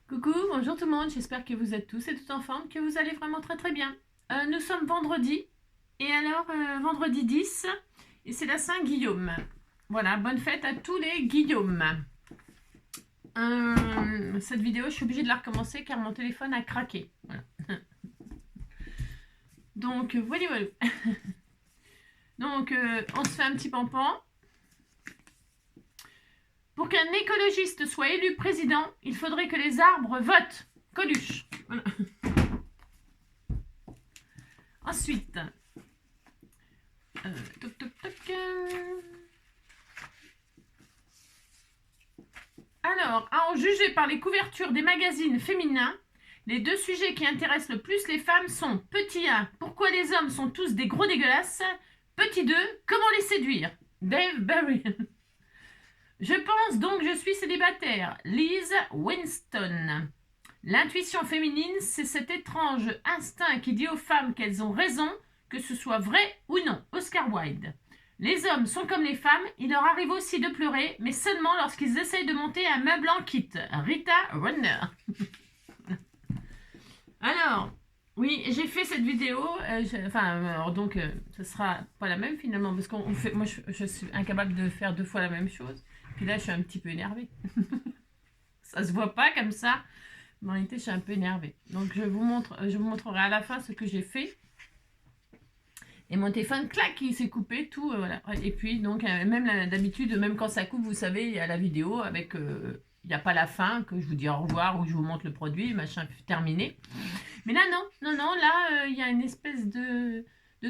Coucou, bonjour tout le monde, j'espère que vous êtes tous et toutes en forme, que vous allez vraiment très très bien. Nous sommes vendredi, et alors vendredi 10, et c'est la Saint-Guillaume. Voilà, bonne fête à tous les Guillaume. Cette vidéo, je suis obligée de la recommencer car mon téléphone a craqué. Voilà. Donc, voilà, voilà. Donc, on se fait un petit pampan. Pour qu'un écologiste soit élu président, il faudrait que les arbres votent. Coluche. Voilà. Ensuite, toc, toc, toc. Alors, à en juger par les couvertures des magazines féminins, les deux sujets qui intéressent le plus les femmes sont petit 1, pourquoi les hommes sont tous des gros dégueulasses, petit 2, comment les séduire. Dave Barry. Je pense donc que je suis célibataire. Liz Winston. L'intuition féminine, c'est cet étrange instinct qui dit aux femmes qu'elles ont raison, que ce soit vrai ou non. Oscar Wilde. Les hommes sont comme les femmes, il leur arrive aussi de pleurer, mais seulement lorsqu'ils essayent de monter un meuble en kit. Rita Runner. Alors, oui, j'ai fait cette vidéo, ce sera pas la même finalement, parce qu'on fait, moi je suis incapable de faire 2 fois la même chose, puis là je suis un petit peu énervée. Ça se voit pas comme ça, mais en réalité je suis un peu énervée. Donc je vous montrerai à la fin ce que j'ai fait. Et mon téléphone, clac, il s'est coupé, tout, voilà. Et puis, donc, même d'habitude, même quand ça coupe, vous savez, il y a la vidéo avec, il n'y a pas la fin, que je vous dis au revoir, ou je vous montre le produit, machin, terminé. Mais là, non, là, il y a une espèce de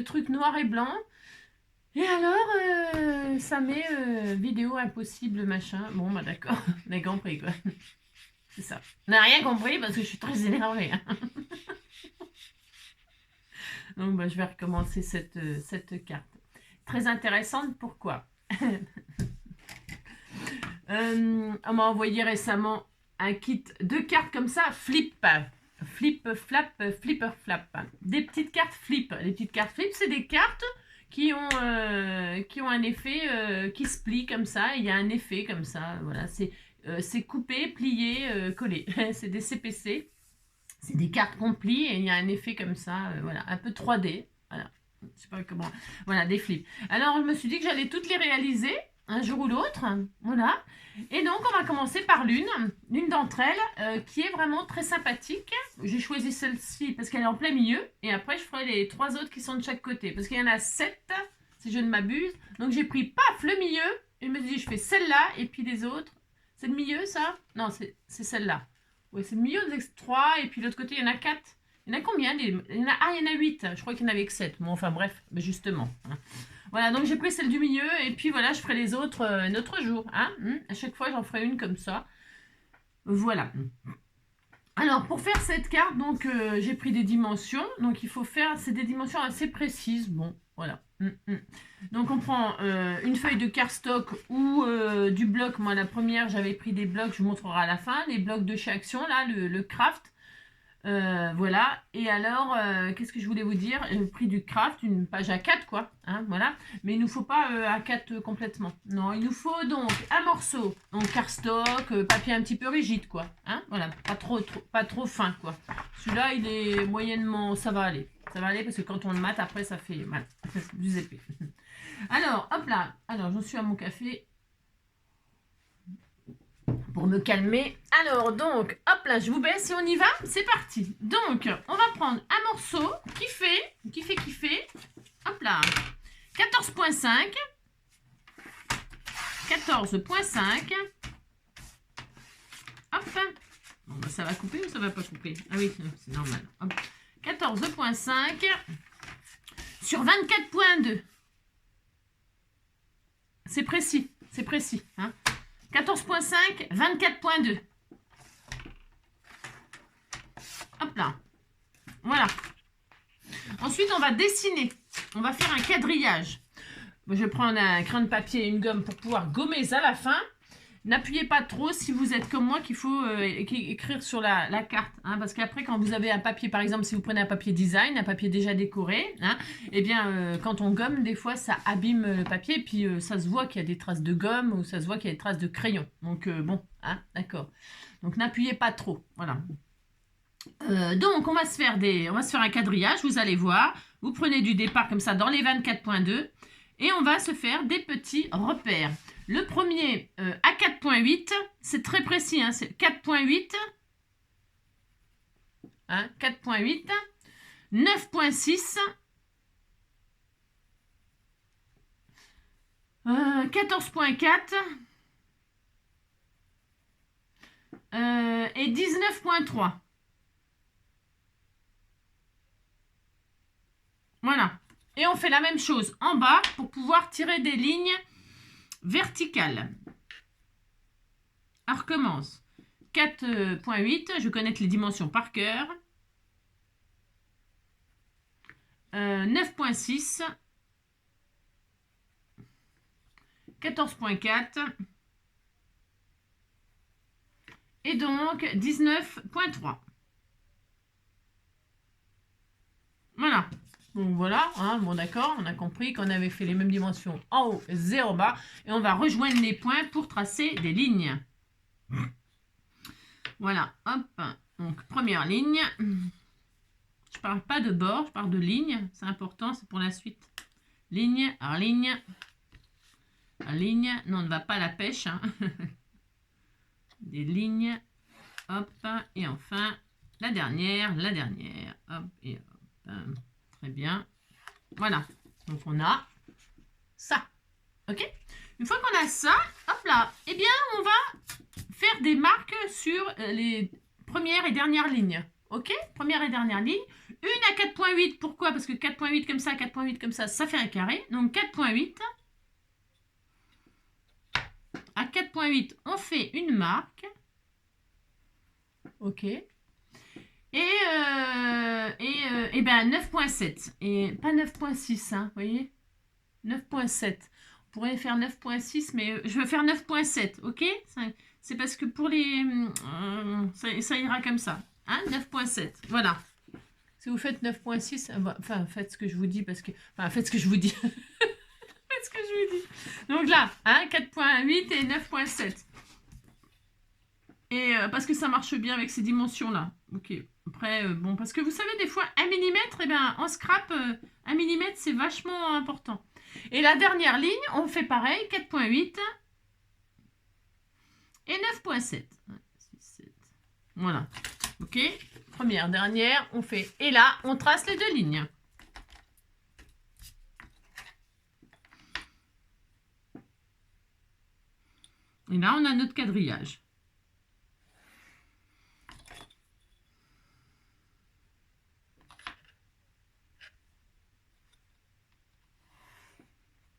truc noir et blanc. Et alors, ça met vidéo impossible, machin. Bon, bah d'accord, on a compris, quoi. C'est ça. On n'a rien compris parce que je suis très énervée. Hein. Donc, bah, je vais recommencer cette carte. Très intéressante, pourquoi on m'a envoyé récemment un kit de cartes comme ça, flip, flap, flipper, flap. Des petites cartes flip. Les petites cartes flip, c'est des cartes qui ont un effet qui se plie comme ça. Il y a un effet comme ça. Voilà, c'est coupé, plié, collé. C'est des CPC. C'est des cartes qu'on plie et il y a un effet comme ça, voilà, un peu 3D. Voilà, je sais pas comment. Voilà, des flips. Alors, je me suis dit que j'allais toutes les réaliser un jour ou l'autre. Voilà. Et donc, on va commencer par l'une d'entre elles, qui est vraiment très sympathique. J'ai choisi celle-ci parce qu'elle est en plein milieu. Et après, je ferai les 3 autres qui sont de chaque côté. Parce qu'il y en a 7, si je ne m'abuse. Donc, j'ai pris, paf, le milieu. Et je me suis dit, je fais celle-là et puis les autres. C'est le milieu, ça? Non, c'est celle-là. Ouais, c'est le milieu des 3, et puis l'autre côté, il y en a 4. Il y en a combien? Il y en a 8. Je crois qu'il n'y en avait que 7. Bon, enfin bref, justement. Hein. Voilà, donc j'ai pris celle du milieu, et puis voilà, je ferai les autres un autre jour. Hein. À chaque fois, j'en ferai une comme ça. Voilà. Alors, pour faire cette carte, donc j'ai pris des dimensions. Donc, il faut faire, c'est des dimensions assez précises. Bon, voilà. Donc, on prend une feuille de cardstock ou du bloc. Moi, la première, j'avais pris des blocs, je vous montrerai à la fin. Les blocs de chez Action, là, le craft. Voilà. Et alors, qu'est-ce que je voulais vous dire? J'ai pris du craft, une page A4, quoi. Hein, voilà. Mais il ne nous faut pas A4 complètement. Non, il nous faut donc un morceau. Donc, cardstock, papier un petit peu rigide, quoi. Hein, voilà. Pas trop fin, quoi. Celui-là, il est moyennement... Ça va aller. Ça va aller parce que quand on le mate, après, ça fait mal. C'est plus épais. Alors, hop là. Alors, j'en suis à mon café. Pour me calmer. Alors, donc, hop là, je vous baisse et on y va. C'est parti. Donc, on va prendre un morceau qui fait, hop là, 14,5. 14,5. Hop. Bon, bah, ça va couper ou ça va pas couper? Ah oui, c'est normal. 14,5 sur 24,2. C'est précis, hein. 14,5, 24,2. Hop là. Voilà. Ensuite, on va dessiner. On va faire un quadrillage. Je vais prendre un crayon de papier et une gomme pour pouvoir gommer ça à la fin. N'appuyez pas trop si vous êtes comme moi qu'il faut écrire sur la carte. Hein, parce qu'après, quand vous avez un papier, par exemple, si vous prenez un papier design, un papier déjà décoré, hein, eh bien, quand on gomme, des fois, ça abîme le papier. Et puis, ça se voit qu'il y a des traces de gomme ou ça se voit qu'il y a des traces de crayon. Donc, bon, hein, d'accord. Donc n'appuyez pas trop. Voilà. Donc on va se faire un quadrillage, vous allez voir. Vous prenez du départ comme ça dans les 24.2 et on va se faire des petits repères. Le premier à 4.8, c'est très précis, hein, c'est 4.8, hein, 4.8, 9.6, 14.4 et 19.3. Voilà. Et on fait la même chose en bas pour pouvoir tirer des lignes verticales. On recommence. 4.8, je connais les dimensions par cœur. 9.6. 14.4. Et donc 19.3. Voilà. Donc voilà, hein, bon d'accord, on a compris qu'on avait fait les mêmes dimensions en haut, 0 bas. Et on va rejoindre les points pour tracer des lignes. Voilà, hop. Donc première ligne. Je parle pas de bord, je parle de ligne. C'est important, c'est pour la suite. Ligne, alors ligne. Ligne, non, on ne va pas à la pêche. Hein. Des lignes. Hop, et enfin, la dernière. Hop, et hop. Très bien. Voilà. Donc, on a ça. OK? Une fois qu'on a ça, hop là, eh bien, on va faire des marques sur les premières et dernières lignes. OK? Première et dernière ligne. Une à 4.8. Pourquoi? Parce que 4.8 comme ça, 4.8 comme ça fait un carré. Donc, 4.8. À 4.8, on fait une marque. OK? Et ben 9.7 et pas 9.6, hein, vous voyez, 9.7. On pourrait faire 9.6, mais je veux faire 9.7, ok? C'est parce que pour les ça ira comme ça, hein, 9.7, voilà. Si vous faites 9.6, enfin faites ce que je vous dis parce que, enfin faites ce que je vous dis, faites ce que je vous dis. Donc là, hein, 4.8 et 9.7. Et parce que ça marche bien avec ces dimensions-là. Ok. Après, bon, parce que vous savez, des fois, 1 mm, eh bien, en scrap, 1 mm, c'est vachement important. Et la dernière ligne, on fait pareil, 4.8 et 9.7. Voilà. Ok. Première, dernière, on fait. Et là, on trace les deux lignes. Et là, on a notre quadrillage.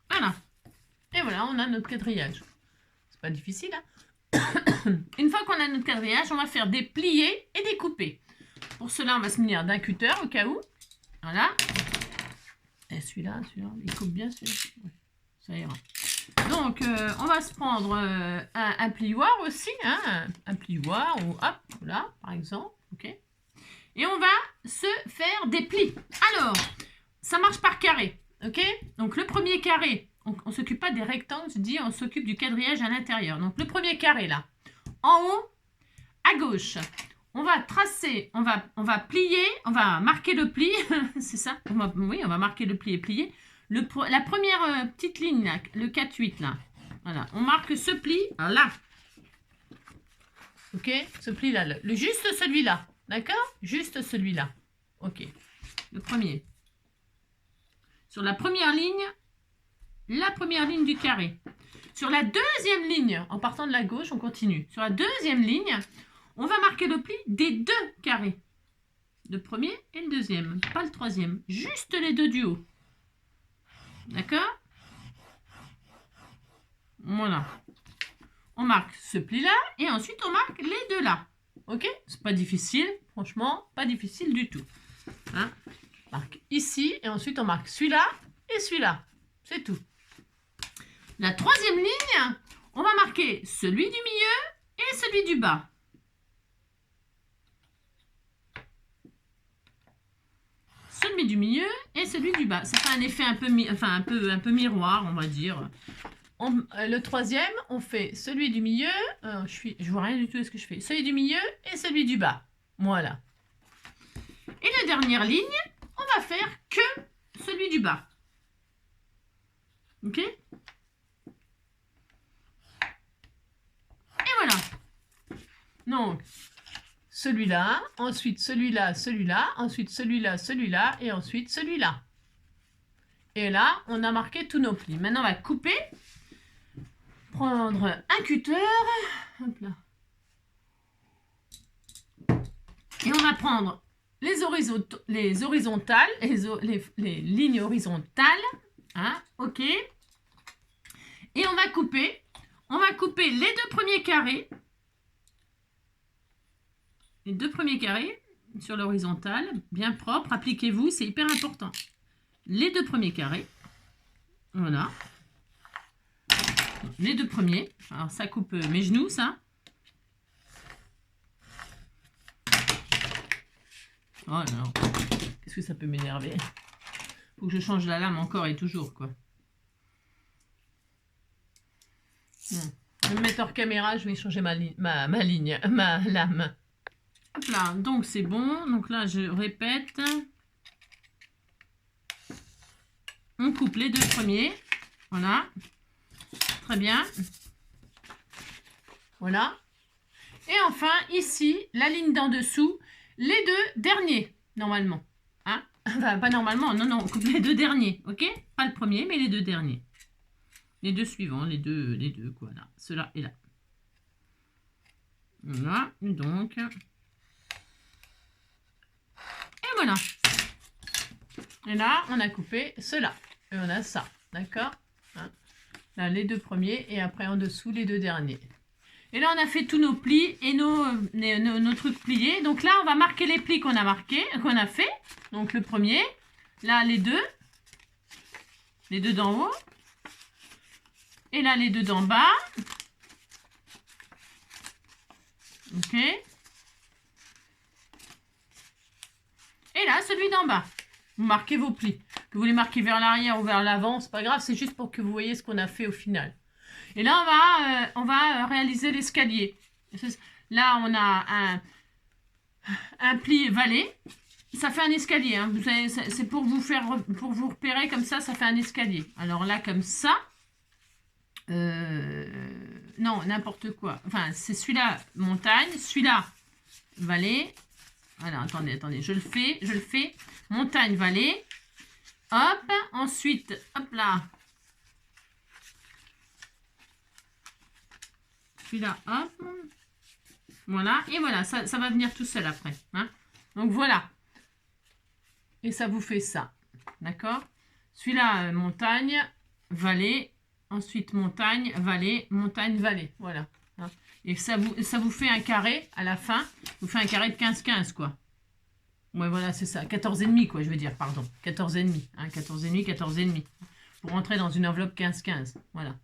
Voilà. Et voilà, on a notre quadrillage. C'est pas difficile, hein? Une fois qu'on a notre quadrillage, on va faire des pliés et des coupés. Pour cela, on va se munir d'un cutter au cas où. Voilà. Et celui-là, il coupe bien celui-là. Ouais, ça ira. Donc, on va se prendre un plioir aussi. Hein, un plioir, ou hop, là, par exemple. Ok. Et on va se faire des plis. Alors, ça marche par carré. Ok. Donc, le premier carré, on ne s'occupe pas des rectangles, je dis, on s'occupe du quadrillage à l'intérieur. Donc, le premier carré, là. En haut, à gauche, on va tracer, on va plier, on va marquer le pli, c'est ça? Oui, on va marquer le pli et plier. La première petite ligne, là, le 4-8, là. Voilà, on marque ce pli, là. Ok? Ce pli-là, juste celui-là. D'accord? Juste celui-là. Ok. Le premier. Sur la première ligne du carré. Sur la deuxième ligne, en partant de la gauche, on continue. Sur la deuxième ligne, on va marquer le pli des deux carrés. Le premier et le deuxième, pas le troisième. Juste les deux du haut. D'accord? Voilà. On marque ce pli-là et ensuite on marque les deux là. Ok? C'est pas difficile, franchement, pas difficile du tout. Hein? On marque ici et ensuite on marque celui-là et celui-là. C'est tout. La troisième ligne, on va marquer celui du milieu et celui du bas. Celui du milieu et celui du bas. Ça fait un effet un peu miroir, on va dire. le troisième, on fait celui du milieu. Je vois rien du tout de ce que je fais. Celui du milieu et celui du bas. Voilà. Et la dernière ligne, on va faire que celui du bas. Ok? Et voilà. Donc, celui-là, ensuite celui-là, celui-là, ensuite celui-là, celui-là, et ensuite celui-là. Et là, on a marqué tous nos plis. Maintenant, on va couper. Prendre un cutter. Hop là. Et on va prendre les horizontales, les lignes horizontales. Hein, ok. Et on va couper. On va couper les deux premiers carrés. Les deux premiers carrés sur l'horizontale. Bien propre. Appliquez-vous, c'est hyper important. Les deux premiers carrés. Voilà. Les deux premiers. Alors ça coupe mes genoux, ça. Oh non. Qu'est-ce que ça peut m'énerver? Faut que je change la lame encore et toujours, quoi. Je vais me mettre hors caméra, je vais changer ma lame. Hop là, donc c'est bon. Donc là, je répète. On coupe les deux premiers. Voilà. Très bien. Voilà. Et enfin, ici, la ligne d'en dessous, les deux derniers, normalement. Hein? Enfin, pas normalement, non, on coupe les deux derniers, ok? Pas le premier, mais les deux derniers. Les deux suivants, les deux, quoi, là. Ceux-là et là. Voilà, donc. Et voilà. Et là, on a coupé cela. Et on a ça, d'accord? Hein? Là, les deux premiers, et après en dessous, les deux derniers. Et là, on a fait tous nos plis et nos trucs pliés. Donc là, on va marquer les plis qu'on a fait. Donc le premier, là, les deux d'en haut. Et là, les deux d'en bas. Ok. Et là, celui d'en bas. Vous marquez vos plis. Que vous les marquez vers l'arrière ou vers l'avant, c'est pas grave, c'est juste pour que vous voyez ce qu'on a fait au final. Et là, on va réaliser l'escalier. Là, on a un pli valet. Ça fait un escalier. Hein. C'est pour vous repérer comme ça, ça fait un escalier. Alors là, comme ça. Non, n'importe quoi. Enfin, c'est celui-là, montagne. Celui-là, valet. Voilà, attendez, je le fais. Montagne, valet. Hop, ensuite, hop là. Celui-là, hop. Voilà, et voilà, ça va venir tout seul après. Hein. Donc voilà. Et ça vous fait ça. D'accord? Celui-là, montagne, vallée. Ensuite, montagne, vallée, montagne, vallée. Voilà. Hein. Et ça vous fait un carré à la fin. Vous fait un carré de 15-15, quoi. Ouais, voilà, c'est ça. 14,5, quoi, je veux dire, pardon. 14,5. Hein, 14,5, 14,5. Pour rentrer dans une enveloppe 15-15. Voilà.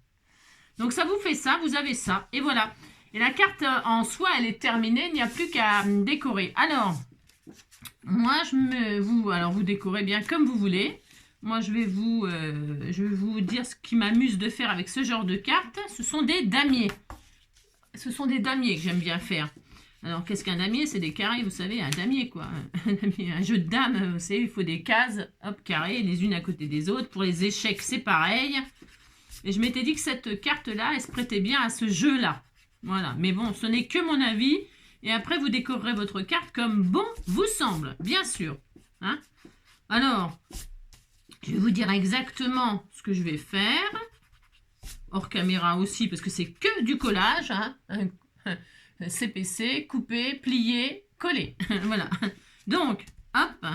Donc, ça vous fait ça, vous avez ça. Et voilà. Et la carte en soi, elle est terminée. Il n'y a plus qu'à décorer. Alors, moi, vous décorez bien comme vous voulez. Moi, je vais vous dire ce qui m'amuse de faire avec ce genre de cartes. Ce sont des damiers. Ce sont des damiers que j'aime bien faire. Alors, qu'est-ce qu'un damier? C'est des carrés, vous savez, un damier, quoi. Un jeu de dames, vous savez, il faut des cases, hop, carrés, les unes à côté des autres. Pour les échecs, c'est pareil. Et je m'étais dit que cette carte-là, elle se prêtait bien à ce jeu-là. Voilà. Mais bon, ce n'est que mon avis. Et après, vous décorerez votre carte comme bon vous semble, bien sûr. Hein? Alors, je vais vous dire exactement ce que je vais faire. Hors caméra aussi, parce que c'est que du collage. Hein? CPC, couper, plier, coller. Voilà. Donc, hop.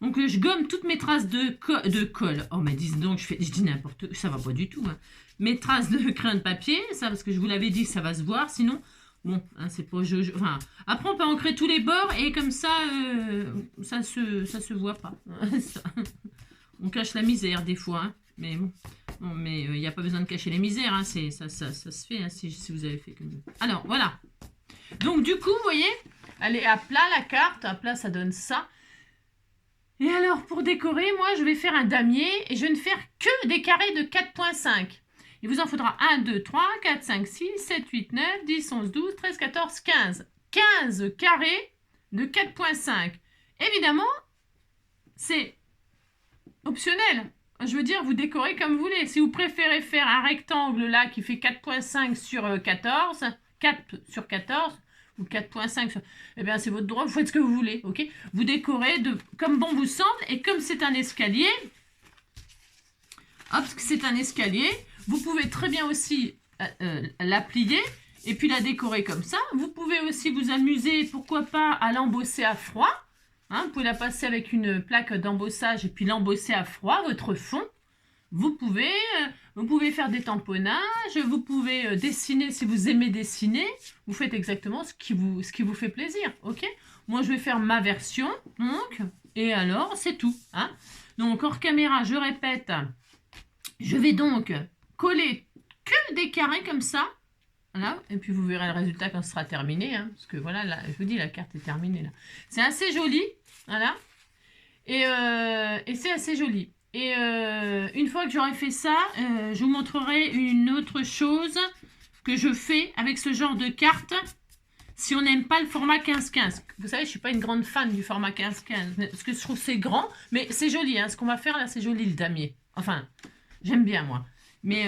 Donc, je gomme toutes mes traces de colle. Oh, mais dis donc, je dis n'importe quoi. Ça va pas du tout. Hein. Mes traces de crayon de papier, ça, parce que je vous l'avais dit, ça va se voir. Sinon, bon, hein, c'est pas... Enfin, après, on peut ancrer tous les bords et comme ça, ça se voit pas. On cache la misère des fois. Hein. Mais bon. Bon, mais il n'y a pas besoin de cacher les misères, hein, ça se fait hein, si vous avez fait comme ça. Alors, voilà. Donc, du coup, vous voyez, elle est à plat, la carte. À plat, ça donne ça. Et alors, pour décorer, moi, je vais faire un damier et je vais ne faire que des carrés de 4,5. Il vous en faudra 1, 2, 3, 4, 5, 6, 7, 8, 9, 10, 11, 12, 13, 14, 15. 15 carrés de 4,5. Évidemment, c'est optionnel. Je veux dire, vous décorez comme vous voulez. Si vous préférez faire un rectangle là qui fait 4,5 sur 14, 4 sur 14, ou 4,5 sur... Eh bien, c'est votre droit, vous faites ce que vous voulez, ok? Vous décorez comme bon vous semble, et comme c'est un escalier, hop, c'est un escalier, vous pouvez très bien aussi la plier, et puis la décorer comme ça. Vous pouvez aussi vous amuser, pourquoi pas, à l'embosser à froid. Hein, vous pouvez la passer avec une plaque d'embossage, et puis l'embosser à froid, votre fond. Vous pouvez faire des tamponnages, vous pouvez dessiner si vous aimez dessiner. Vous faites exactement ce qui vous fait plaisir, ok? Moi, je vais faire ma version, donc, et alors, c'est tout. Hein? Donc, hors caméra, je répète, je vais donc coller que des carrés comme ça. Voilà, et puis vous verrez le résultat quand ce sera terminé. Hein, parce que voilà, là, je vous dis, la carte est terminée là. C'est assez joli, voilà. Et c'est assez joli. Et une fois que j'aurai fait ça, je vous montrerai une autre chose que je fais avec ce genre de carte. Si on n'aime pas le format 15-15. Vous savez, je ne suis pas une grande fan du format 15-15. Parce que je trouve c'est grand, mais c'est joli. Hein. Ce qu'on va faire là, c'est joli le damier. Enfin, j'aime bien moi. Mais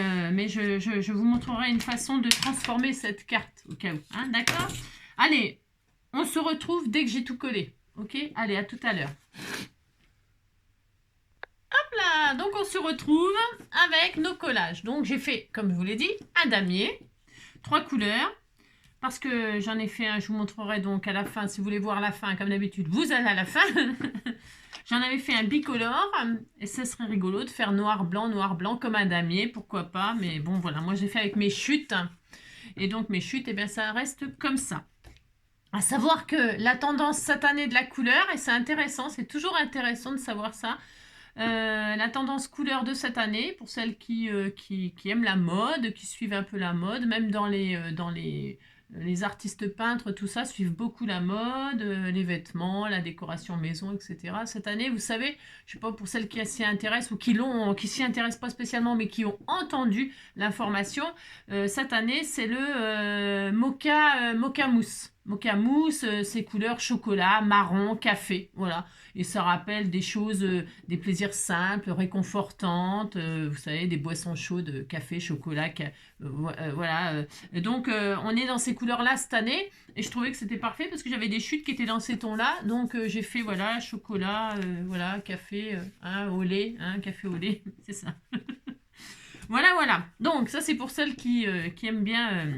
je vous montrerai une façon de transformer cette carte au cas où. Hein, d'accord? Allez, on se retrouve dès que j'ai tout collé. Ok? Allez, à tout à l'heure. Hop là! Donc on se retrouve avec nos collages. Donc j'ai fait, comme je vous l'ai dit, un damier. 3 couleurs. Parce que j'en ai fait un, je vous montrerai donc à la fin. Si vous voulez voir la fin, comme d'habitude, vous allez à la fin. J'en avais fait un bicolore, et ça serait rigolo de faire noir, blanc, comme un damier, pourquoi pas. Mais bon, voilà, moi j'ai fait avec mes chutes. Et donc mes chutes, eh bien ça reste comme ça. À savoir que la tendance cette année de la couleur, et c'est intéressant, c'est toujours intéressant de savoir ça, la tendance couleur de cette année, pour celles qui aiment la mode, qui suivent un peu la mode, même dans les artistes peintres, tout ça, suivent beaucoup la mode, les vêtements, la décoration maison, etc. Cette année, vous savez, je ne sais pas pour celles qui s'y intéressent ou qui s'y intéressent pas spécialement, mais qui ont entendu l'information, cette année, c'est le mocha mousse. Mocha mousse, c'est couleurs chocolat, marron, café, voilà. Et ça rappelle des choses, des plaisirs simples, réconfortantes, vous savez, des boissons chaudes, café, chocolat, voilà. Et donc, on est dans ces couleurs-là cette année, et je trouvais que c'était parfait parce que j'avais des chutes qui étaient dans ces tons-là. Donc, j'ai fait, voilà, chocolat, voilà, café, au lait, café au lait, c'est ça. Voilà, voilà. Donc, ça, c'est pour celles qui aiment bien...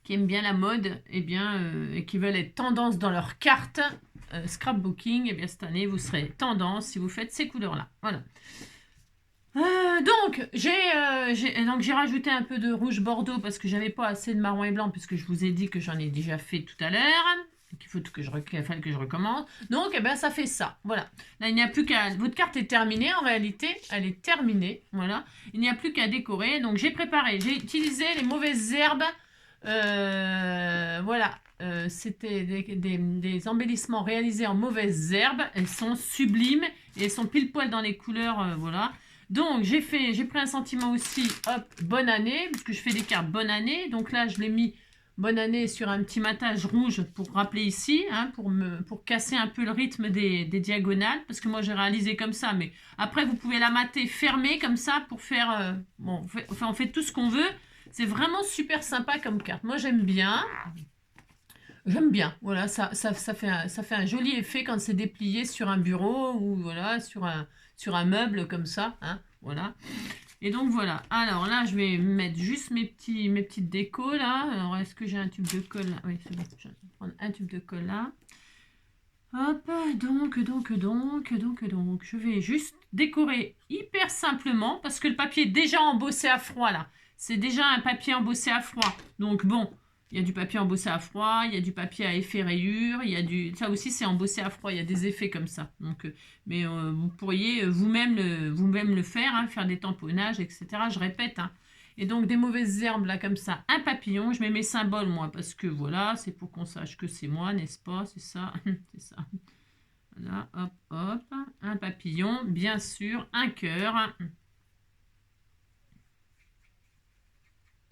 qui aiment bien la mode, et qui veulent être tendance dans leur carte scrapbooking, et bien cette année vous serez tendance si vous faites ces couleurs-là. Voilà. Donc j'ai rajouté un peu de rouge bordeaux parce que j'avais pas assez de marron et blanc, puisque je vous ai dit que j'en ai déjà fait tout à l'heure, qu'il faut que je recommence. Donc ça fait ça. Voilà. Là il n'y a plus qu'à... Votre carte est terminée en réalité, elle est terminée. Voilà. Il n'y a plus qu'à décorer. Donc j'ai utilisé les mauvaises herbes. Voilà, c'était des embellissements réalisés en mauvaises herbes. Elles sont sublimes et elles sont pile poil dans les couleurs, voilà. Donc j'ai pris un sentiment aussi, hop, bonne année, parce que je fais des cartes bonne année. Donc là je l'ai mis bonne année sur un petit matage rouge pour rappeler ici, pour casser un peu le rythme des diagonales, parce que moi j'ai réalisé comme ça, mais après vous pouvez la mater fermée comme ça pour faire, bon, on fait tout ce qu'on veut. C'est vraiment super sympa comme carte. Moi, j'aime bien. J'aime bien. Voilà, ça fait un joli effet quand c'est déplié sur un bureau ou voilà, sur un meuble comme ça. Hein, voilà. Et donc, voilà. Alors là, je vais mettre juste mes petites décos là. Alors, est-ce que j'ai un tube de colle là? Oui, c'est bon. Je vais prendre un tube de colle là. Hop, donc. Je vais juste décorer hyper simplement parce que le papier est déjà embossé à froid là. C'est déjà un papier embossé à froid. Donc bon, il y a du papier embossé à froid, il y a du papier à effet rayure, ça aussi c'est embossé à froid, il y a des effets comme ça. Donc, mais vous pourriez vous-même le faire, faire des tamponnages, etc. Je répète. Et donc des mauvaises herbes là comme ça, un papillon, je mets mes symboles moi, parce que voilà, c'est pour qu'on sache que c'est moi, n'est-ce pas? C'est ça, c'est ça. Voilà, hop, hop, un papillon, bien sûr, un cœur.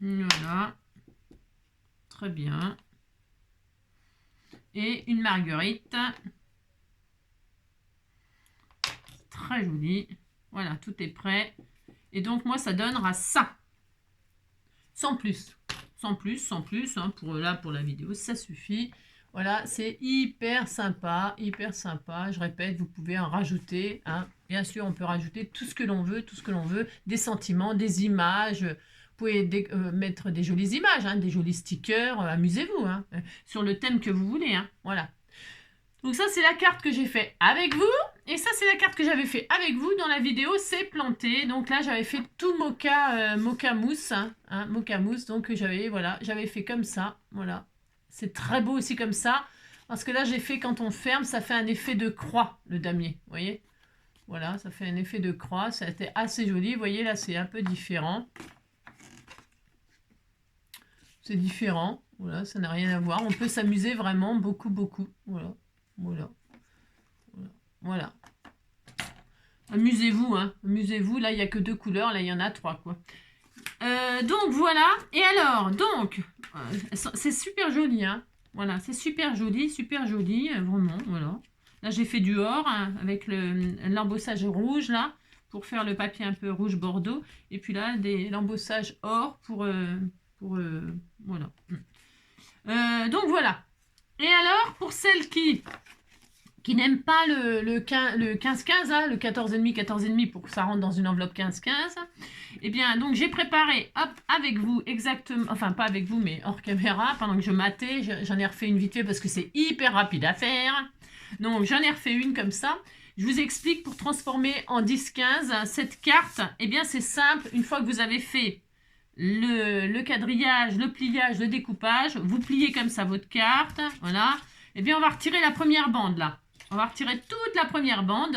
Voilà. Très bien. Et une marguerite. Très jolie. Voilà, tout est prêt. Et donc, moi, ça donnera ça. Sans plus. Sans plus, sans plus. Hein, pour la vidéo, ça suffit. Voilà, c'est hyper sympa, hyper sympa. Je répète, vous pouvez en rajouter. Hein. Bien sûr, on peut rajouter tout ce que l'on veut, tout ce que l'on veut. Des sentiments, des images. Vous pouvez mettre des jolies images, hein, des jolis stickers. Amusez-vous hein, sur le thème que vous voulez. Hein. Voilà. Donc ça, c'est la carte que j'ai fait avec vous. Et ça, c'est la carte que j'avais fait avec vous dans la vidéo C'est planté. Donc là, j'avais fait tout mocha mousse. Hein, mocha mousse. Donc j'avais fait comme ça. Voilà. C'est très beau aussi comme ça. Parce que là, j'ai fait, quand on ferme, ça fait un effet de croix, le damier. Vous voyez? Voilà, ça fait un effet de croix. Ça a été assez joli. Vous voyez, là, c'est un peu différent. C'est différent. Voilà, ça n'a rien à voir. On peut s'amuser vraiment beaucoup, beaucoup. Voilà. Voilà. Voilà. Amusez-vous, hein. Amusez-vous. Là, il n'y a que 2 couleurs. Là, il y en a 3, quoi. Donc, voilà. Et alors, donc, c'est super joli, hein. Voilà, c'est super joli, vraiment, voilà. Là, j'ai fait du or hein, avec l'embossage rouge, là, pour faire le papier un peu rouge bordeaux. Et puis là, l'embossage or pour voilà. Donc, voilà. Et alors, pour celles qui n'aiment pas le 15-15, hein, le 14,5, 14,5 pour que ça rentre dans une enveloppe 15-15, eh bien, donc j'ai préparé, hop, avec vous, exactement, enfin pas avec vous, mais hors caméra, pendant que je matais, j'en ai refait une vite fait parce que c'est hyper rapide à faire. Donc j'en ai refait une comme ça. Je vous explique pour transformer en 10-15 cette carte, eh bien c'est simple, une fois que vous avez fait le quadrillage, le pliage, le découpage, vous pliez comme ça votre carte, voilà. Eh bien on va retirer la première bande là. On va retirer toute la première bande.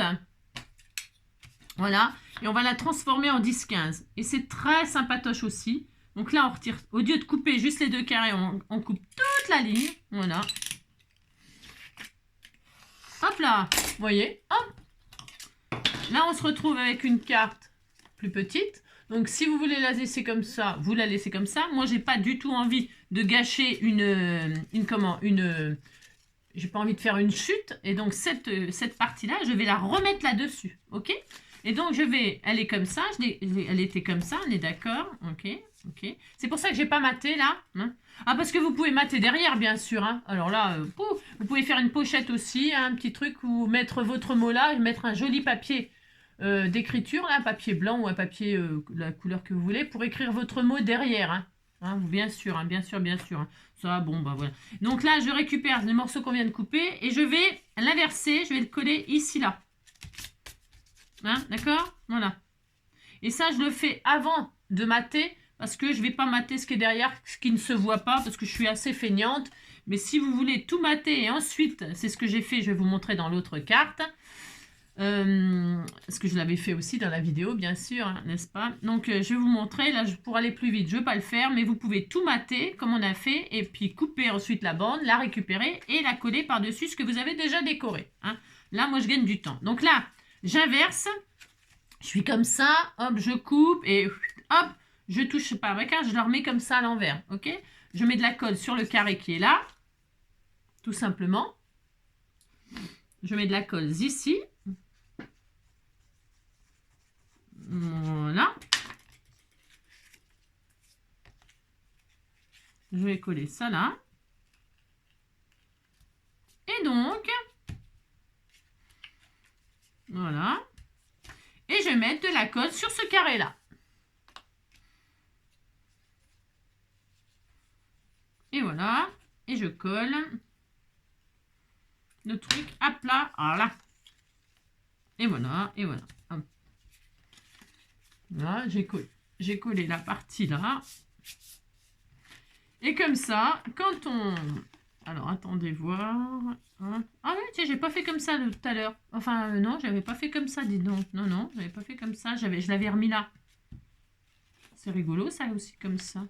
Voilà. Et on va la transformer en 10-15. Et c'est très sympatoche aussi. Donc là, on retire, au lieu de couper juste les 2 carrés, on coupe toute la ligne. Voilà. Hop là. Vous voyez? Hop. Là, on se retrouve avec une carte plus petite. Donc, si vous voulez la laisser comme ça, vous la laissez comme ça. Moi, j'ai pas du tout envie de gâcher j'ai pas envie de faire une chute. Et donc, cette partie-là, je vais la remettre là-dessus. OK? Et donc, elle est comme ça. Elle était comme ça, on est d'accord? OK, OK. C'est pour ça que j'ai pas maté, là. Hein. Ah, parce que vous pouvez mater derrière, bien sûr. Hein. Alors là, vous pouvez faire une pochette aussi, hein, un petit truc où mettre votre mot là, mettre un joli papier d'écriture, un papier blanc ou un papier, la couleur que vous voulez, pour écrire votre mot derrière. Hein. Hein, bien sûr, hein, bien sûr, bien sûr. Hein. Ça, bon, bah voilà. Donc là, je récupère le morceau qu'on vient de couper et je vais l'inverser. Je vais le coller ici, là. Hein, d'accord? Voilà. Et ça, je le fais avant de mater parce que je ne vais pas mater ce qui est derrière, ce qui ne se voit pas parce que je suis assez feignante. Mais si vous voulez tout mater et ensuite, c'est ce que j'ai fait, je vais vous montrer dans l'autre carte. Parce que je l'avais fait aussi dans la vidéo, bien sûr, hein, n'est-ce pas? Donc, je vais vous montrer. Là, pour aller plus vite, je ne vais pas le faire, mais vous pouvez tout mater comme on a fait et puis couper ensuite la bande, la récupérer et la coller par-dessus ce que vous avez déjà décoré. Hein. Là, moi, je gagne du temps. Donc là, j'inverse. Je suis comme ça, hop, je coupe et hop, je touche pas ma carte, je la remets comme ça à l'envers, ok? Je mets de la colle sur le carré qui est là, tout simplement. Je mets de la colle ici. Voilà. Je vais coller ça là. Et donc, voilà. Et je vais mettre de la colle sur ce carré là. Et voilà. Et je colle le truc à plat. Voilà. Et voilà. Et voilà. Hop. Là, j'ai collé la partie là. Et comme ça, quand on... Alors, attendez voir. Hein. Ah oui, tiens, j'ai pas fait comme ça tout à l'heure. Enfin, non, j'avais pas fait comme ça, dis donc. Non, non, j'avais pas fait comme ça. Je l'avais remis là. C'est rigolo, ça aussi, comme ça.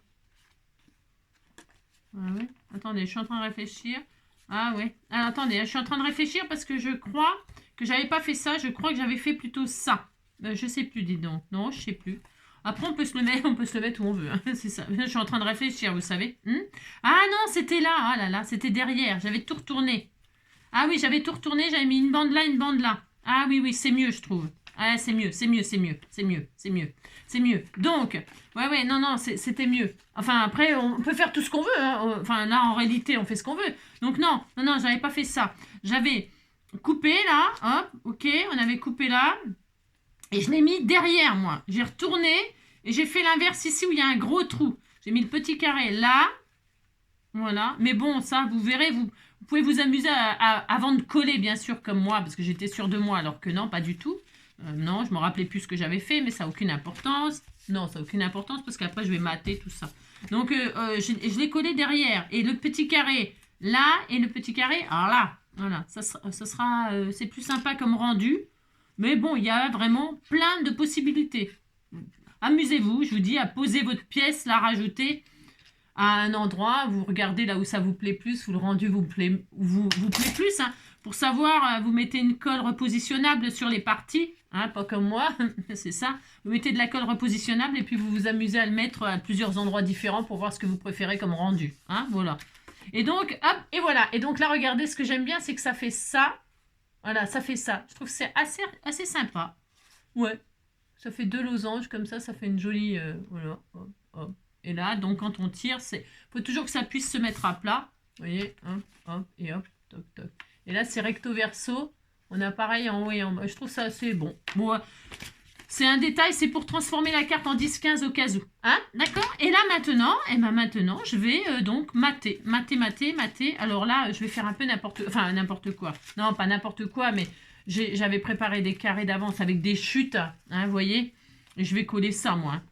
Ah ouais. Attendez, je suis en train de réfléchir. Ah ouais. Alors, attendez, je suis en train de réfléchir parce que je crois que j'avais pas fait ça. Je crois que j'avais fait plutôt ça. Je sais plus, dis donc. Non, je sais plus. Après, on peut se le mettre où on veut. Hein. C'est ça. Je suis en train de réfléchir, vous savez. Ah non, c'était là. Ah là là, c'était derrière. J'avais tout retourné. Ah oui, j'avais tout retourné. J'avais mis une bande là, une bande là. Ah oui, oui, c'est mieux, je trouve. Ah, c'est mieux, c'est mieux, c'est mieux, c'est mieux, c'est mieux, c'est mieux. Donc, ouais, non, non, c'était mieux. Enfin, après, on peut faire tout ce qu'on veut. Hein. Enfin, là, en réalité, on fait ce qu'on veut. Donc, non, j'avais pas fait ça. J'avais coupé là, hop, ok, on avait coupé là. Et je l'ai mis derrière moi. J'ai retourné et j'ai fait l'inverse ici où il y a un gros trou. J'ai mis le petit carré là. Voilà. Mais bon, ça, vous verrez, vous pouvez vous amuser avant de coller, bien sûr, comme moi, parce que j'étais sûre de moi, alors que non, pas du tout. Non, je me rappelais plus ce que j'avais fait, mais ça n'a aucune importance. Non, ça n'a aucune importance, parce qu'après, je vais mater tout ça. Donc, je l'ai collé derrière. Et le petit carré là, et le petit carré, alors là, voilà. C'est plus sympa comme rendu. Mais bon, il y a vraiment plein de possibilités. Amusez-vous, je vous dis, à poser votre pièce, la rajouter à un endroit, vous regardez là où ça vous plaît plus, où le rendu vous plaît plus. Hein. Pour savoir, vous mettez une colle repositionnable sur les parties, hein, pas comme moi, c'est ça. Vous mettez de la colle repositionnable et puis vous vous amusez à le mettre à plusieurs endroits différents pour voir ce que vous préférez comme rendu. Hein, voilà. Et donc, hop, et voilà. Et donc là, regardez, ce que j'aime bien, c'est que ça fait ça. Voilà, ça fait ça. Je trouve que c'est assez sympa. Ouais. Ça fait 2 losanges comme ça fait une jolie... voilà, hop, hop. Et là, donc quand on tire, il faut toujours que ça puisse se mettre à plat. Vous voyez, hop, hop, et hop, toc, toc. Et là, c'est recto verso. On a pareil en haut et en bas. Je trouve ça assez bon. Bon, c'est un détail, c'est pour transformer la carte en 10-15 au cas où. Hein, d'accord? Et là, maintenant, je vais donc mater. Alors là, je vais faire un peu n'importe quoi. Non, pas n'importe quoi, mais j'avais préparé des carrés d'avance avec des chutes. Hein, vous voyez? Et je vais coller ça, moi. Hein.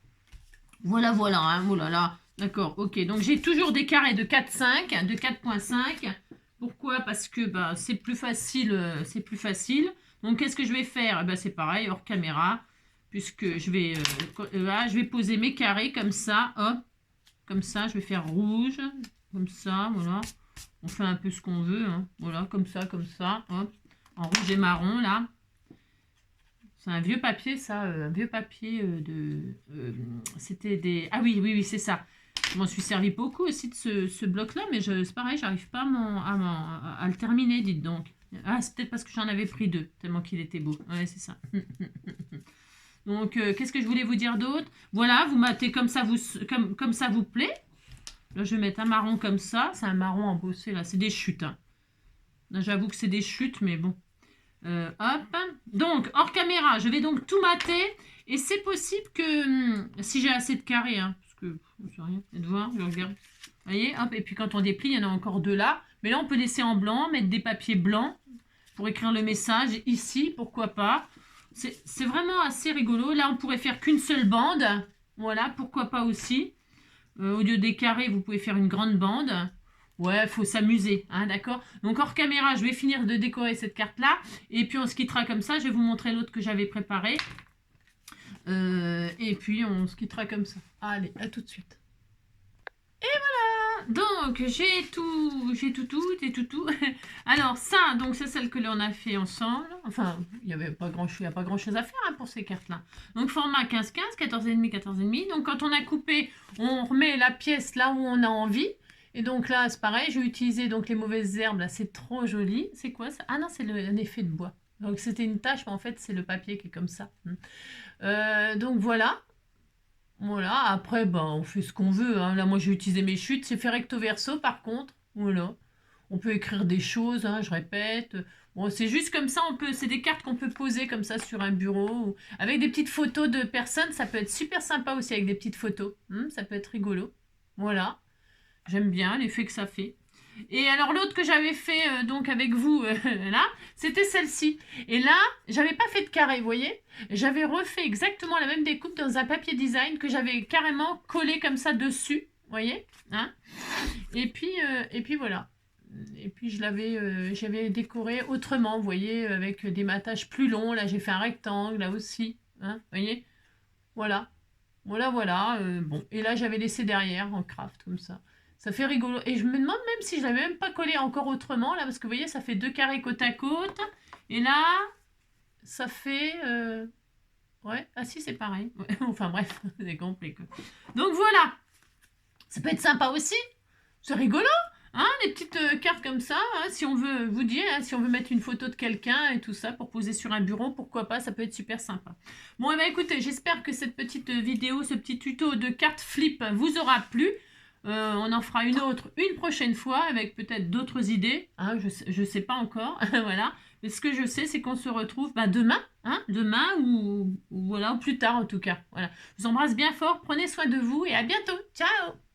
Voilà, hein, oh là là. D'accord, ok. Donc, j'ai toujours des carrés de 4,5, de 4,5. Pourquoi? Parce que bah, c'est plus facile. Donc, qu'est-ce que je vais faire? C'est pareil, hors caméra. Puisque je vais poser mes carrés comme ça, hop, comme ça, je vais faire rouge, comme ça, voilà. On fait un peu ce qu'on veut, hein. Voilà, comme ça, hop, en rouge et marron, là. C'est un vieux papier, ça, un vieux papier c'était des... Ah oui, c'est ça. Je m'en suis servi beaucoup aussi de ce bloc-là, mais c'est pareil, j'arrive pas à le terminer, dites donc. Ah, c'est peut-être parce que j'en avais pris 2, tellement qu'il était beau. Ouais, c'est ça. Donc, qu'est-ce que je voulais vous dire d'autre? Voilà, vous matez comme ça vous plaît. Là, je vais mettre un marron comme ça. C'est un marron embossé, là. C'est des chutes. Hein. J'avoue que c'est des chutes, mais bon. Hop. Donc, hors caméra, je vais donc tout mater. Et c'est possible que, si j'ai assez de carrés, hein, parce que, je ne sais rien, de voir, je regarde. Vous voyez, hop. Et puis, quand on déplie, il y en a encore 2 là. Mais là, on peut laisser en blanc, mettre des papiers blancs pour écrire le message. Ici, pourquoi pas. C'est vraiment assez rigolo. Là, on pourrait faire qu'une seule bande. Voilà, pourquoi pas aussi. Au lieu des carrés, vous pouvez faire une grande bande. Ouais, faut s'amuser, hein, d'accord? Donc, hors caméra, je vais finir de décorer cette carte-là. Et puis, on se quittera comme ça. Je vais vous montrer l'autre que j'avais préparé. Et puis, on se quittera comme ça. Allez, à tout de suite. Et voilà! Donc, j'ai tout. Alors, ça, donc c'est celle que l'on a fait ensemble. Enfin, il n'y a pas grand-chose à faire hein, pour ces cartes-là. Donc, format 15-15, 14,5, 14,5. Donc, quand on a coupé, on remet la pièce là où on a envie. Et donc là, c'est pareil, j'ai utilisé donc les mauvaises herbes. Là, c'est trop joli. C'est quoi ça? Ah non, c'est un effet de bois. Donc, c'était une tache, mais en fait, c'est le papier qui est comme ça. Donc, voilà. Voilà, après, on fait ce qu'on veut. Hein. Là, moi, j'ai utilisé mes chutes. C'est fait recto verso, par contre. Voilà. On peut écrire des choses, hein, je répète. Bon, c'est juste comme ça, c'est des cartes qu'on peut poser comme ça sur un bureau. Avec des petites photos de personnes, ça peut être super sympa aussi avec des petites photos. Ça peut être rigolo. Voilà. J'aime bien l'effet que ça fait. Et alors l'autre que j'avais fait donc avec vous là, c'était celle-ci. Et là, j'avais pas fait de carré, vous voyez. J'avais refait exactement la même découpe dans un papier design que j'avais carrément collé comme ça dessus, vous voyez. Hein, et puis voilà. Et puis j'avais décoré autrement, vous voyez, avec des matages plus longs. Là, j'ai fait un rectangle, là aussi. Hein, vous voyez. Voilà. Voilà. Bon. Et là, j'avais laissé derrière en craft, comme ça. Ça fait rigolo. Et je me demande même si je l'avais même pas collé encore autrement, là, parce que vous voyez, ça fait 2 carrés côte à côte. Et là, ça fait Ouais, ah si, c'est pareil. Ouais, enfin bref, c'est compliqué. Donc voilà, ça peut être sympa aussi. C'est rigolo, hein, les petites cartes comme ça, hein, si on veut vous dire, hein, si on veut mettre une photo de quelqu'un et tout ça pour poser sur un bureau, pourquoi pas, ça peut être super sympa. Bon, et ben écoutez, j'espère que cette petite vidéo, ce petit tuto de cartes flip vous aura plu. On en fera une autre une prochaine fois avec peut-être d'autres idées. Hein, je sais pas encore, voilà. Mais ce que je sais, c'est qu'on se retrouve demain, hein, demain ou voilà, ou plus tard en tout cas. Voilà. Je vous embrasse bien fort, prenez soin de vous et à bientôt. Ciao!